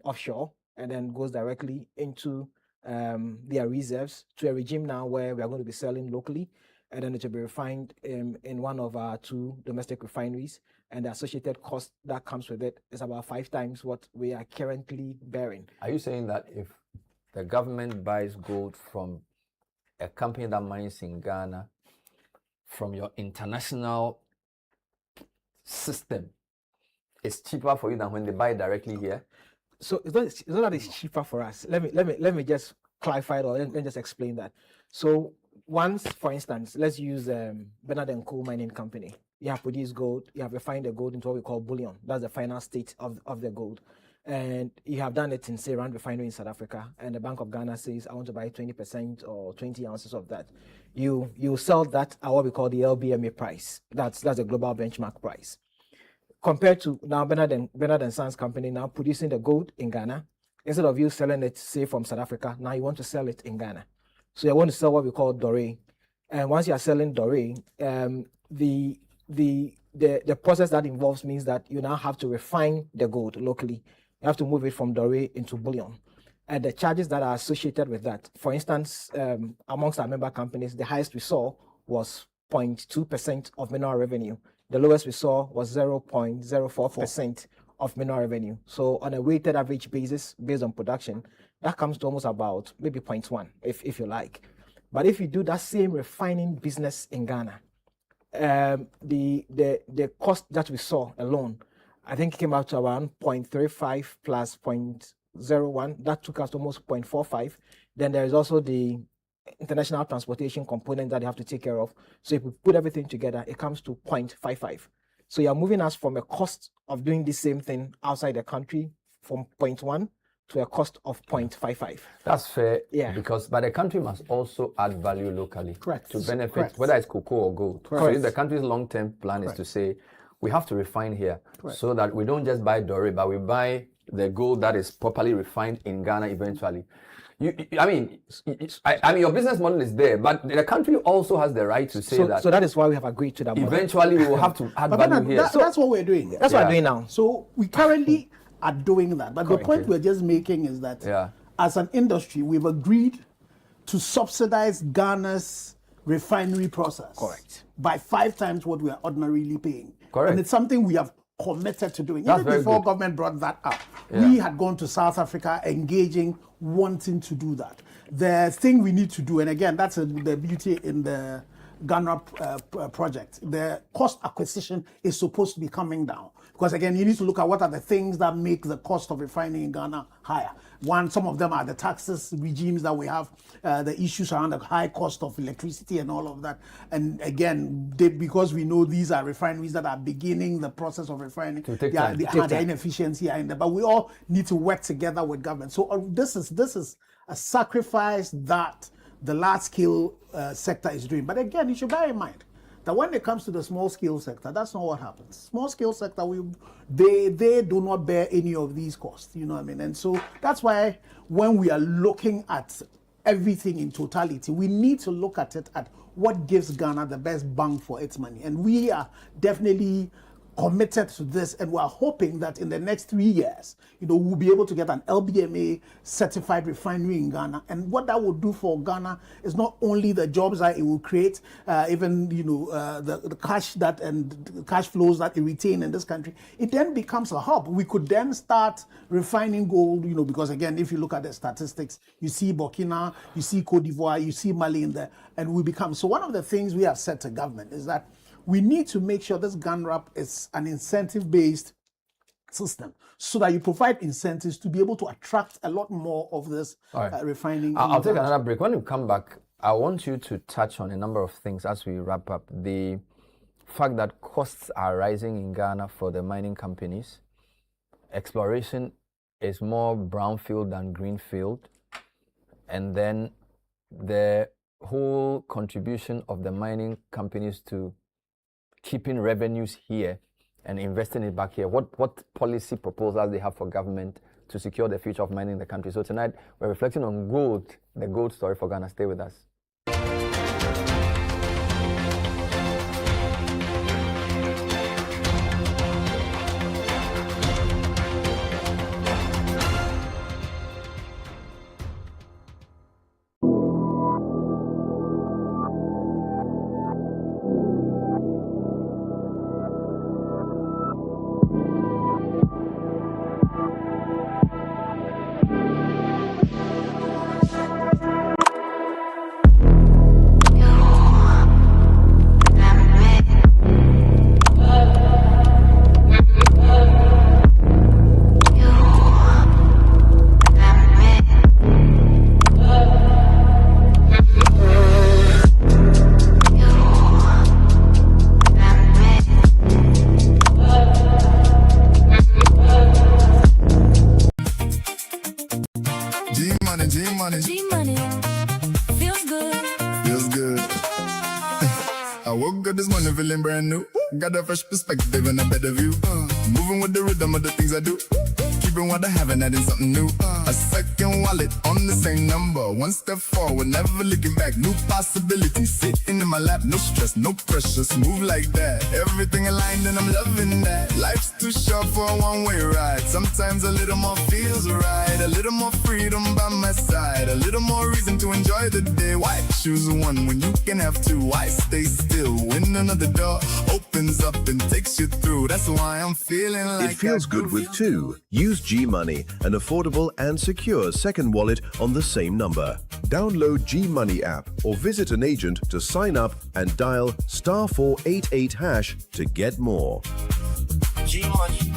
offshore and then goes directly into their reserves, to a regime now where we are going to be selling locally, and then it will be refined in one of our 2 domestic refineries, and the associated cost that comes with it is about 5 times what we are currently bearing. Are you saying that if the government buys gold from a company that mines in Ghana, from your international system, it's cheaper for you than when they buy directly here? So it's not that it's cheaper for us. Let me just clarify it, or let me just explain that. So once, for instance, let's use Bernard & Co mining company. You have produced gold, you have refined the gold into what we call bullion. That's the final state of the gold. And you have done it in, say, Rand Refinery in South Africa, and the Bank of Ghana says, I want to buy 20% or 20 ounces of that. You sell that at what we call the LBMA price. That's a global benchmark price. Compared to now Bernard & Sons company now producing the gold in Ghana, instead of you selling it, say, from South Africa, now you want to sell it in Ghana. So you want to sell what we call doré. And once you are selling doré, the process that involves means that you now have to refine the gold locally. You have to move it from doré into bullion. And the charges that are associated with that, for instance, amongst our member companies, the highest we saw was 0.2% of mineral revenue. The lowest we saw was 0.04% of mineral revenue. So on a weighted average basis, based on production, that comes to almost about maybe 0.1, if you like. But if you do that same refining business in Ghana, the cost that we saw alone, I think it came out to around 0.35 plus 0.01. That took us to almost 0.45. Then there is also the international transportation component that you have to take care of. So if we put everything together, it comes to 0.55. So you're moving us from a cost of doing the same thing outside the country from 0.1 to a cost of 0.55. That's fair, yeah. But the country must also add value locally. Correct. To benefit, Correct. whether it's cocoa or gold. Correct. So if the country's long-term plan is to say, we have to refine here, so that we don't just buy doré, but we buy the gold that is properly refined in Ghana eventually. I mean, your business model is there, but the country also has the right to say that. So that is why we have agreed to that model. Eventually, we will have to add value here. That's what we're doing. That's what we're doing now. So we currently are doing that. But the point we're just making is that as an industry, we've agreed to subsidize Ghana's refinery process. Correct. By 5 times what we are ordinarily paying. Correct. And it's something we have committed to doing. That's Even before good. government brought that up, we had gone to South Africa engaging, wanting to do that. The thing we need to do, and again, that's the beauty in the Ghana project, the cost acquisition is supposed to be coming down. Because again, you need to look at what are the things that make the cost of refining in Ghana higher. Some of them are the taxes regimes that we have, the issues around the high cost of electricity and all of that. And again, because we know these are refineries that are beginning the process of refining, the inefficiency are in there. But we all need to work together with government. So this is a sacrifice that the large-scale sector is doing. But again, you should bear in mind sector. When it comes to the small scale sector, that's not what happens. Small scale sector, they do not bear any of these costs. You know what I mean? And so that's why when we are looking at everything in totality, we need to look at it at what gives Ghana the best bang for its money. And we are definitely committed to this, and we're hoping that in the next 3 years, we'll be able to get an LBMA certified refinery in Ghana. And what that will do for Ghana is not only the jobs that it will create, even the cash and cash flows that it retain in this country. It then becomes a hub. We could then start refining gold, because again, if you look at the statistics, you see Burkina, you see Cote d'Ivoire, you see Mali in there, and we become. So one of the things we have said to government is that we need to make sure this GANRAP is an incentive-based system so that you provide incentives to be able to attract a lot more of this refining. I'll take another break. When you come back, I want you to touch on a number of things as we wrap up. The fact that costs are rising in Ghana for the mining companies. Exploration is more brownfield than greenfield. And then the whole contribution of the mining companies to keeping revenues here and investing it back here. What policy proposals they have for government to secure the future of mining in the country. So tonight we're reflecting on gold, the gold story for Ghana. Stay with us. G-Money. Feels good. Feels good. I woke up this morning feeling brand new. Got a fresh perspective and a better view. Moving with the rhythm of the things I do. Keeping what I have and adding something new. A second wallet on the same number. One step forward, never looking back. New possibilities sitting in my lap. No stress, no pressure, smooth like that. Everything aligned and I'm loving that. Life's too short for a one-way ride. Sometimes a little more feels right. A little more freedom by my side. A little more reason to enjoy the day. Why choose one when you can have two? Why stay still when another door opens up and takes you through? That's why I'm feeling like it feels good with two. Use G-Money, an affordable and secure second wallet on the same number. Download G-Money app or visit an agent to sign up and dial *488# to get more. G-Money.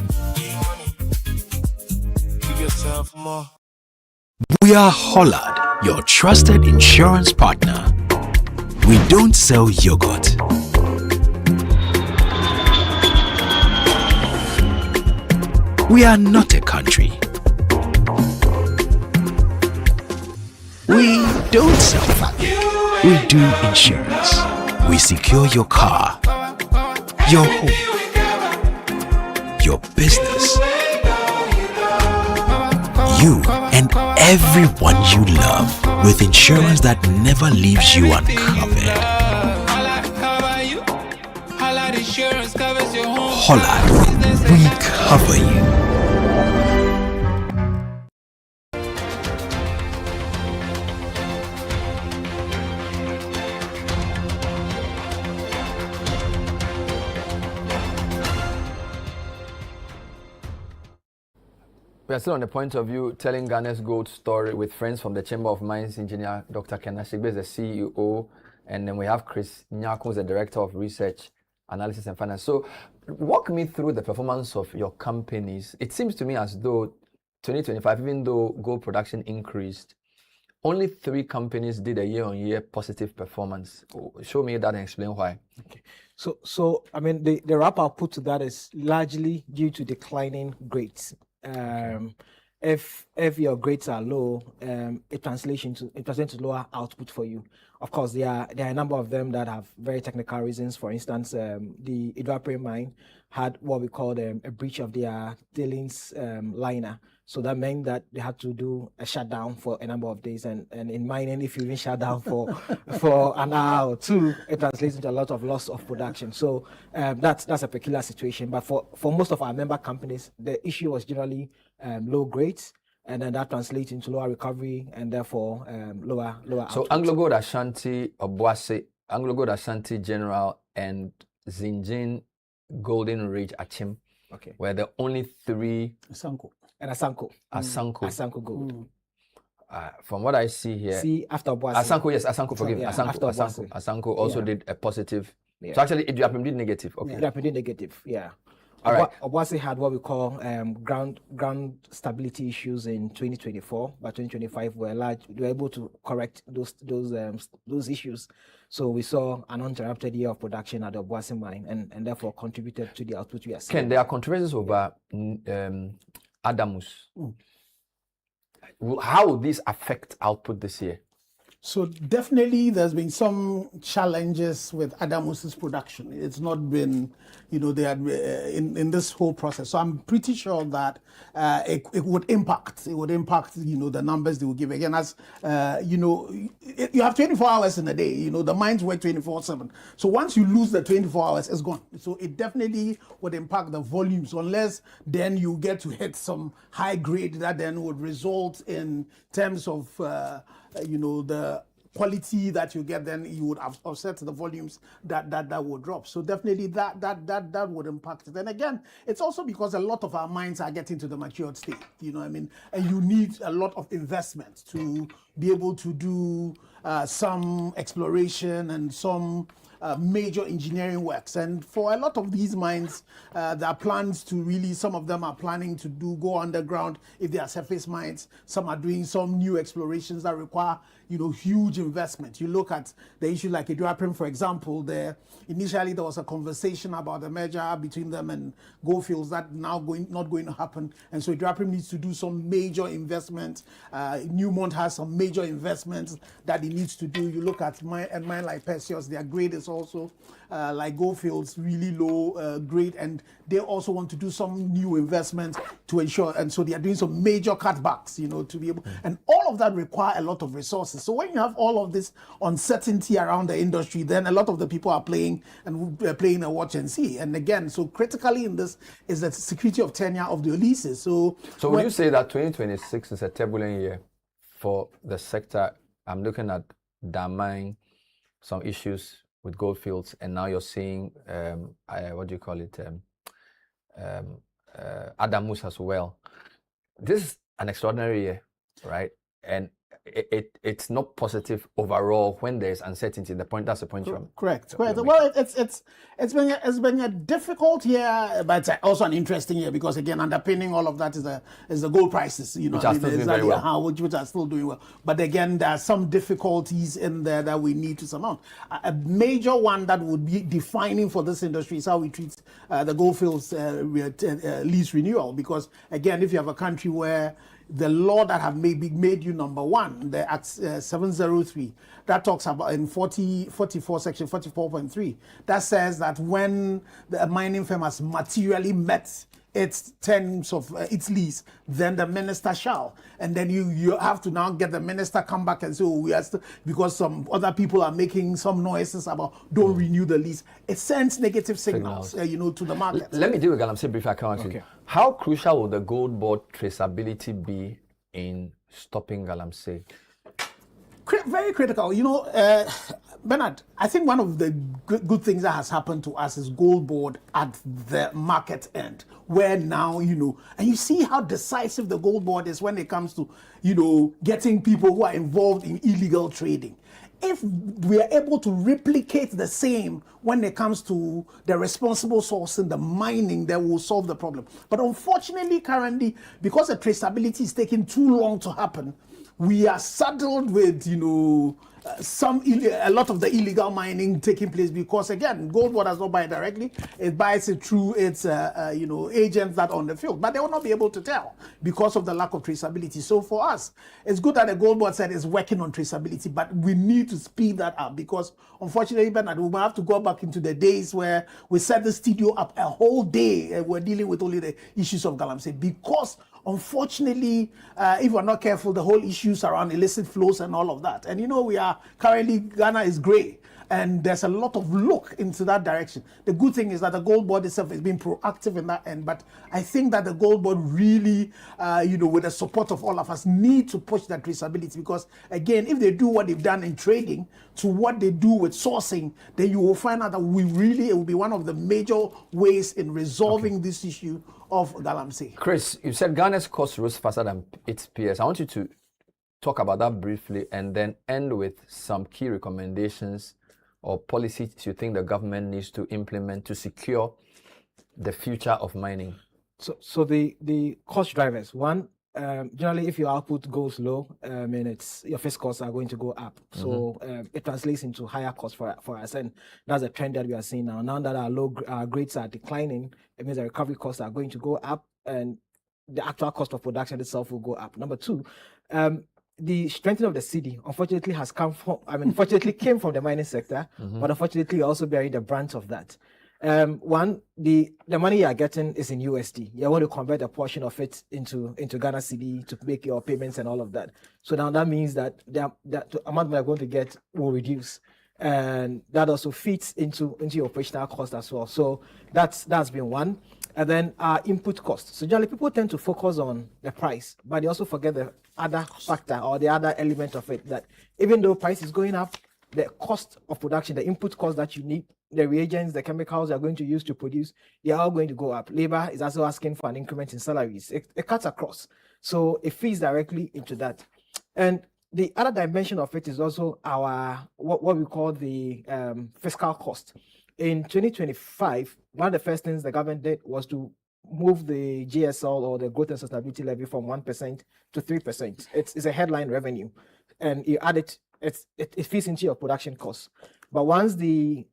Give yourself more. We are Hollard, your trusted insurance partner. We don't sell yogurt. We are not a country. We don't sell family. We do insurance. We secure your car, your home, your business, you and everyone you love with insurance that never leaves you uncovered. Hollard, we cover you. We are still on the point of view telling Ghana's gold story with friends from the Chamber of Mines engineer Dr. Kenashigbe is the CEO, and then we have Chris Nyako, who's the Director of Research, Analysis and Finance. So walk me through the performance of your companies. It seems to me as though 2025, even though gold production increased, only 3 companies did a year-on-year positive performance. Show me that and explain why. Okay. So I mean, the wrap I'll put to that is largely due to declining grades. if your grades are low, it translates into lower output for you. Of course, there are a number of them that have very technical reasons. For instance, the Idwapre mine had what we call a breach of their tailings liner. So that meant that they had to do a shutdown for a number of days. And in mining, if you even shut down for an hour or two, it translates into a lot of loss of production. So that's a peculiar situation. But for most of our member companies, the issue was generally low grades, and then that translates into lower recovery and therefore lower So output. Anglo Gold Ashanti, Obuasi, Anglo Gold Ashanti General, and Zinjin Golden Ridge Achim were the only three. Asanko. And Asanko. Asanko Gold. From what I see here, after Obuasi. Asanko, yes, Asanko, forgive me. Yeah, Asanko also did a positive. So actually, it did negative. Okay. It did negative, yeah. All right. Obuasi had what we call ground stability issues in 2024, but 2025 we were able to correct those issues. So we saw an uninterrupted year of production at the Obuasi mine, and therefore contributed to the output we are seeing. Ken, there are controversies over Adamus. How will this affect output this year? So definitely there's been some challenges with Adamus's production. It's not been, they had in this whole process. So I'm pretty sure that it would impact. It would impact, the numbers they will give. Again, as you have 24 hours in a day. The mines work 24/7. So once you lose the 24 hours, it's gone. So it definitely would impact the volumes, unless then you get to hit some high grade that then would result in terms of the quality that you get, then you would have offset the volumes that would drop. So definitely that would impact it. And again, it's also because a lot of our mines are getting to the matured state, and you need a lot of investment to be able to do some exploration and some major engineering works. And for a lot of these mines, there are plans to really, some of them are planning to go underground if they are surface mines. Some are doing some new explorations that require, huge investment. You look at the issue like Idwapre, for example, initially there was a conversation about the merger between them and Goldfields that now not going to happen. And so Idwapre needs to do some major investment. Newmont has some major investments that it needs to do. You look at mine like Perseus, their grade is also like Goldfields, really low grade, and they also want to do some new investments to ensure, and so they are doing some major cutbacks, to be able, and all of that require a lot of resources. So when you have all of this uncertainty around the industry, then a lot of the people are playing a watch and see. And again, so critically in this is the security of tenure of the leases. So would you say that 2026 is a turbulent year for the sector? I'm looking at Damine, some issues with Goldfields, and now you're seeing what do you call it, Adamus as well. This is an extraordinary year, right? And it's not positive overall when there's uncertainty. That's the point. Correct. Well, it's been a difficult year, but it's also an interesting year because again, underpinning all of that is the gold prices. Which are still doing very well. Which are still doing well. But again, there are some difficulties in there that we need to surmount. A major one that would be defining for this industry is how we treat the Goldfields lease renewal. Because again, if you have a country where the law that have made you number one, the Act 703, that talks about in 44 section 44.3, that says that when the mining firm has materially met its terms of its lease, then the minister shall. And then you have to now get the minister come back and say, we are still, because some other people are making some noises about don't renew the lease. It sends negative signals. To the market. Let me deal with Galamsey brief account. Okay. How crucial will the gold board traceability be in stopping Galamsey? Very critical. Bernard, I think one of the good things that has happened to us is gold board at the market end, where now, and you see how decisive the gold board is when it comes to, getting people who are involved in illegal trading. If we are able to replicate the same when it comes to the responsible sourcing, the mining, that will solve the problem. But unfortunately, currently, because the traceability is taking too long to happen, we are saddled with, a lot of the illegal mining taking place, because again, Gold Board does not buy it directly; it buys it through its agents that are on the field, but they will not be able to tell because of the lack of traceability. So for us, it's good that the Gold Board said it's working on traceability, but we need to speed that up, because unfortunately, Bernard, we will have to go back into the days where we set the studio up a whole day and we're dealing with only the issues of Galamsey, because unfortunately, if we're not careful, the whole issues around illicit flows and all of that. And we are currently, Ghana is gray, and there's a lot of look into that direction. The good thing is that the Gold Board itself is being proactive in that end, but I think that the Gold Board really, with the support of all of us, need to push that traceability, because again, if they do what they've done in trading to what they do with sourcing, then you will find out that it will be one of the major ways in resolving this issue of Galamsey. Chris, you said Ghana's cost rose faster than its peers. I want you to talk about that briefly and then end with some key recommendations or policies you think the government needs to implement to secure the future of mining. So the cost drivers, one, generally if your output goes low, your fixed costs are going to go up. So it translates into higher costs for us, and that's a trend that we are seeing now. Now that our grades are declining, it means the recovery costs are going to go up, and the actual cost of production itself will go up. Number two, the strengthening of the cedi, unfortunately, came from the mining sector, but unfortunately, you're also bearing the brunt of that. One, the money you are getting is in USD. You want to convert a portion of it into Ghana cedi to make your payments and all of that. So now that means that the amount we are going to get will reduce, and that also feeds into your operational cost as well. So that's been one. And then our input costs. So generally, people tend to focus on the price, but they also forget the other factor or the other element of it, that even though price is going up, the cost of production, the input cost that you need, the reagents, the chemicals you are going to use to produce, they are all going to go up. Labor is also asking for an increment in salaries. It cuts across. So it feeds directly into that. And the other dimension of it is also our, what we call the fiscal cost. In 2025, one of the first things the government did was to move the GSL, or the growth and sustainability levy, from 1% to 3%. It's a headline revenue, and you add it, it feeds into your production costs. But once the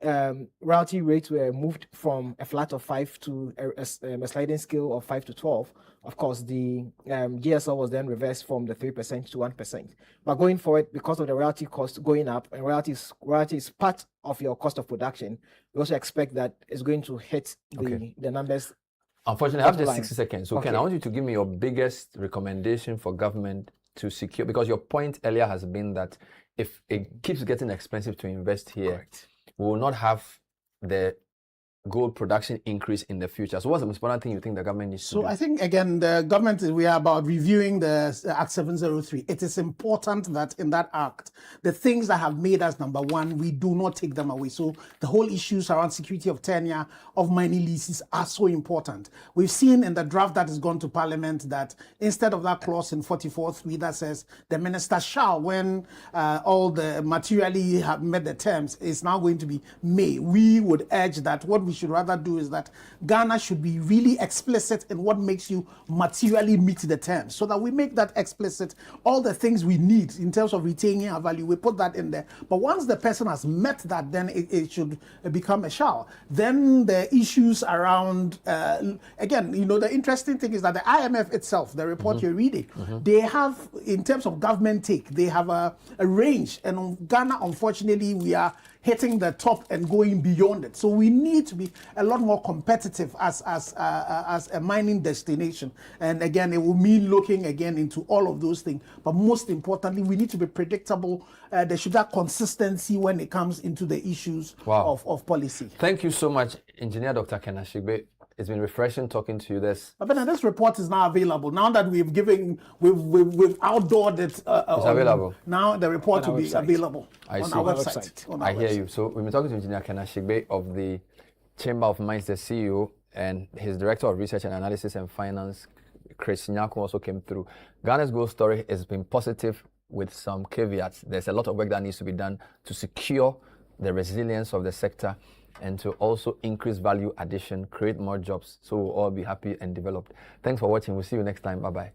royalty rates were moved from a flat of 5 to a sliding scale of 5 to 12, of course, the GSL was then reversed from the 3% to 1%. But going forward, because of the royalty cost going up, and royalty is part of your cost of production, we also expect that it's going to hit the numbers. Unfortunately, I have just 60 seconds. So, Ken, I want you to give me your biggest recommendation for government to secure, because your point earlier has been that if it keeps getting expensive to invest here, we will not have the gold production increase in the future. So what's the most important thing you think the government needs to do? So I think, again, the government, we are about reviewing the Act 703. It is important that in that act, the things that have made us number one, we do not take them away. So the whole issues around security of tenure, of mining leases are so important. We've seen in the draft that has gone to Parliament that instead of that clause in 44.3 that says the minister shall, when all the materially have met the terms, is now going to be may. We would urge that what we should rather do is that Ghana should be really explicit in what makes you materially meet the terms, so that we make that explicit. All the things we need in terms of retaining our value, we put that in there. But once the person has met that, then it should become a shall. Then the issues around, again, the interesting thing is that the IMF itself, the report you're reading, they have, in terms of government take, they have a range. And on Ghana, unfortunately, we are hitting the top and going beyond it. So we need to be a lot more competitive as a mining destination. And again, it will mean looking again into all of those things. But most importantly, we need to be predictable. There should be that consistency when it comes into the issues of policy. Thank you so much, Engineer Dr. Kenashigbe. It's been refreshing talking to you. This report is now available. Now that we've outdoored it. It's available. Now the report will be available on our website. I hear you. So we've been talking to Engineer Kenashigbe of the Chamber of Mines, the CEO, and his Director of Research and Analysis and Finance, Chris Nyako, also came through. Ghana's gold story has been positive with some caveats. There's a lot of work that needs to be done to secure the resilience of the sector and to also increase value addition, create more jobs, so we'll all be happy and developed. Thanks for watching. We'll see you next time. Bye-bye.